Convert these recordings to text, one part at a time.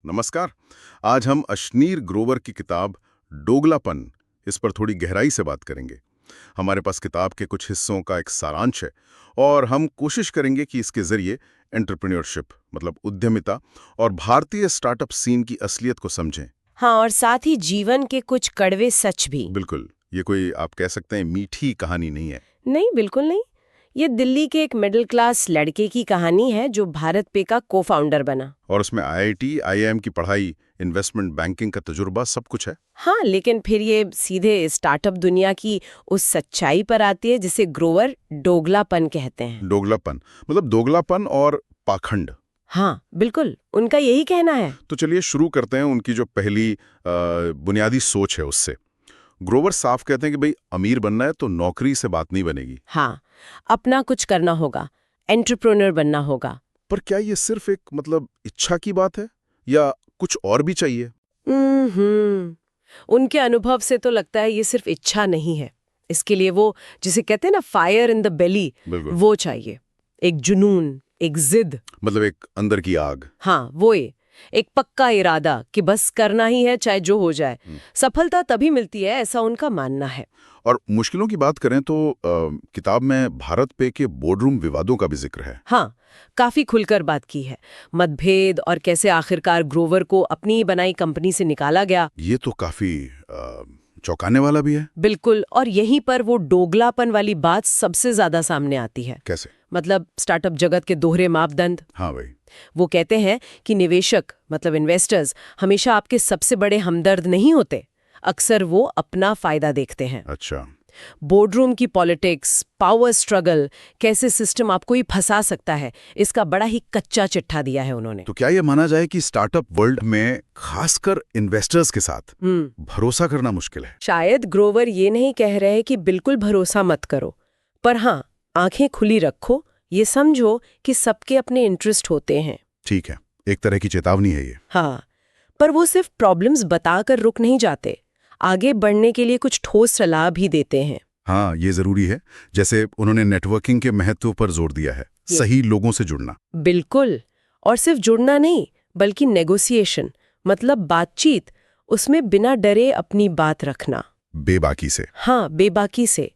नमस्कार। आज हम अशनीर ग्रोवर की किताब डोगलापन इस पर थोड़ी गहराई से बात करेंगे। हमारे पास किताब के कुछ हिस्सों का एक सारांश है और हम कोशिश करेंगे कि इसके जरिए एंटरप्रेन्योरशिप मतलब उद्यमिता और भारतीय स्टार्टअप सीन की असलियत को समझें। हाँ, और साथ ही जीवन के कुछ कड़वे सच भी। बिल्कुल, ये कोई आप कह सकते हैं मीठी कहानी नहीं है। नहीं, बिल्कुल नहीं। ये दिल्ली के एक मिडिल क्लास लड़के की कहानी है जो भारत पे का को फाउंडर बना। और उसमें आईआईटी, आईआईएम की पढ़ाई, इन्वेस्टमेंट बैंकिंग का तजुर्बा सब कुछ है। हाँ, लेकिन फिर ये सीधे स्टार्टअप दुनिया की उस सच्चाई पर आती है जिसे ग्रोवर डोगलापन कहते हैं। डोगलापन मतलब दोगलापन और पाखंड। हाँ, बिल्कुल, उनका यही कहना है। तो चलिए शुरू करते हैं उनकी जो पहली बुनियादी सोच है उससे। ग्रोवर साफ कहते हैं कि भाई अमीर बनना है तो नौकरी से बात नहीं बनेगी। हाँ, अपना कुछ करना होगा, एंटरप्रेन्योर बनना होगा। पर क्या ये सिर्फ एक मतलब इच्छा की बात है या कुछ और भी चाहिए? उनके अनुभव से तो लगता है ये सिर्फ इच्छा नहीं है। इसके लिए वो जिसे कहते हैं ना फायर इन द बेली, वो चाहिए। एक जुनून, एक जिद, मतलब एक अंदर की आग। हाँ, वो एक पक्का इरादा कि बस करना ही है चाहे जो हो जाए। सफलता तभी मिलती है, ऐसा उनका मानना है। और मुश्किलों की बात करें तो किताब में भारत पे के बोर्डरूम विवादों का भी जिक्र है। हाँ, काफी खुलकर बात की है। मतभेद और कैसे आखिरकार ग्रोवर को अपनी बनाई कंपनी से निकाला गया। ये तो काफी चौंकाने वाला भी है। बिल्कुल, और यहीं पर वो डोगलापन वाली बात सबसे ज्यादा सामने आती है। कैसे? मतलब स्टार्टअप जगत के दोहरे मापदंड। हाँ भाई। वो कहते हैं कि निवेशक मतलब इन्वेस्टर्स हमेशा आपके सबसे बड़े हमदर्द नहीं होते, अक्सर वो अपना फायदा देखते हैं। अच्छा। बोर्डरूम की पॉलिटिक्स, पावर स्ट्रगल, कैसे सिस्टम आपको ही फंसा सकता है, इसका बड़ा ही कच्चा चिट्ठा दिया है उन्होंने। तो क्या ये माना जाए कि स्टार्टअप वर्ल्ड में खासकर इन्वेस्टर्स के साथ भरोसा करना मुश्किल है? शायद ग्रोवर ये नहीं कह रहे कि बिल्कुल भरोसा मत करो, पर हाँ, आंखें खुली रखो, ये समझो कि सबके अपने इंटरेस्ट होते हैं। ठीक है, एक तरह की चेतावनी है ये। हाँ, पर वो सिर्फ प्रॉब्लम्स बताकर रुक नहीं जाते, आगे बढ़ने के लिए कुछ ठोस सलाह भी देते हैं। हाँ, ये जरूरी है। जैसे उन्होंने नेटवर्किंग के महत्व पर जोर दिया है, सही लोगों से जुड़ना। बिल्कुल, और सिर्फ जुड़ना नहीं बल्कि नेगोशिएशन मतलब बातचीत, उसमें बिना डरे अपनी बात रखना। बेबाकी से। हाँ, बेबाकी से।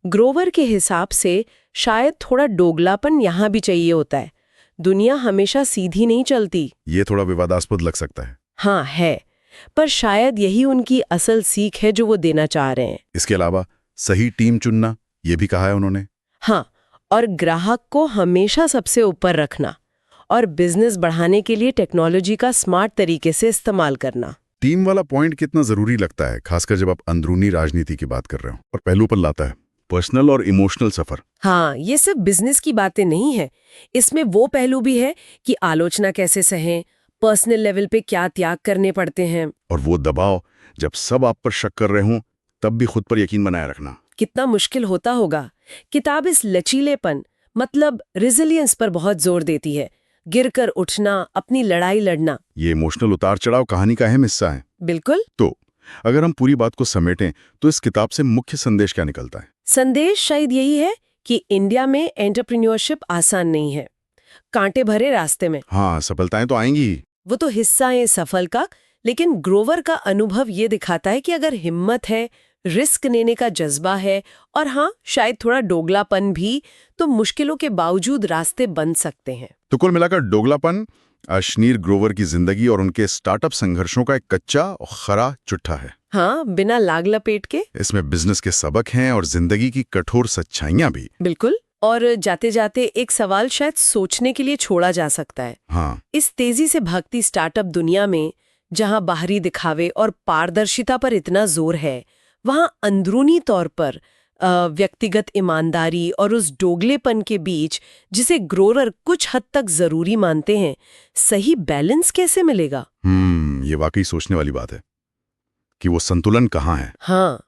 ग्रोवर के हिसाब से शायद थोड़ा डोगलापन यहाँ भी चाहिए होता है। दुनिया हमेशा सीधी नहीं चलती। ये थोड़ा विवादास्पद लग सकता है। हाँ है, पर शायद यही उनकी असल सीख है जो वो देना चाह रहे हैं। इसके अलावा सही टीम चुनना, ये भी कहा है उन्होंने। हाँ, और ग्राहक को हमेशा सबसे ऊपर रखना और बिजनेस बढ़ाने के लिए टेक्नोलॉजी का स्मार्ट तरीके से इस्तेमाल करना। टीम वाला पॉइंट कितना जरूरी लगता है, खासकर जब आप अंदरूनी राजनीति की बात कर रहे हो। और पहलू पर लाता है पर्सनल और इमोशनल सफर। हाँ, ये सिर्फ बिजनेस की बातें नहीं है, इसमें वो पहलू भी है कि आलोचना कैसे सहें, पर्सनल लेवल पे क्या त्याग करने पड़ते हैं। और वो दबाव जब सब आप पर शक कर रहे हों तब भी खुद पर यकीन बनाए रखना कितना मुश्किल होता होगा। किताब इस लचीलेपन मतलब रेजिलियंस पर बहुत जोर देती है, गिरकर उठना, अपनी लड़ाई लड़ना। ये इमोशनल उतार चढ़ाव कहानी का अहम हिस्सा है। बिल्कुल। तो अगर हम पूरी बात को समेटें तो इस किताब से मुख्य संदेश क्या निकलता है? संदेश शायद यही है कि इंडिया में एंटरप्रेन्योरशिप आसान नहीं है, कांटे भरे रास्ते में। हाँ, सफलताएं तो आएंगी ही। वो तो हिस्सा है सफल का, लेकिन ग्रोवर का अनुभव ये दिखाता है कि अगर हिम्मत है, रिस्क लेने का जज्बा है और हाँ, शायद थोड़ा डोगलापन भी, तो मुश्किलों के बावजूद रास्ते बन सकते हैं। तो कुल मिलाकर डोगलापन अशनीर ग्रोवर की जिंदगी और उनके स्टार्टअप संघर्षों का एक कच्चा और खरा चिट्ठा है। हाँ, बिना लाग लपेट के। इसमें बिजनेस के सबक हैं और जिंदगी की कठोर सच्चाइयां भी। बिल्कुल। और जाते जाते एक सवाल शायद सोचने के लिए छोड़ा जा सकता है। हाँ। इस तेजी से भागती स्टार्टअप दुनिया में जहां बाहरी दिखावे और पारदर्शिता पर इतना जोर है, वहां अंदरूनी तौर पर व्यक्तिगत ईमानदारी और उस डोगलेपन के बीच जिसे ग्रोवर कुछ हद तक जरूरी मानते हैं, सही बैलेंस कैसे मिलेगा? ये वाकई सोचने वाली बात है कि वो संतुलन कहाँ है। हाँ।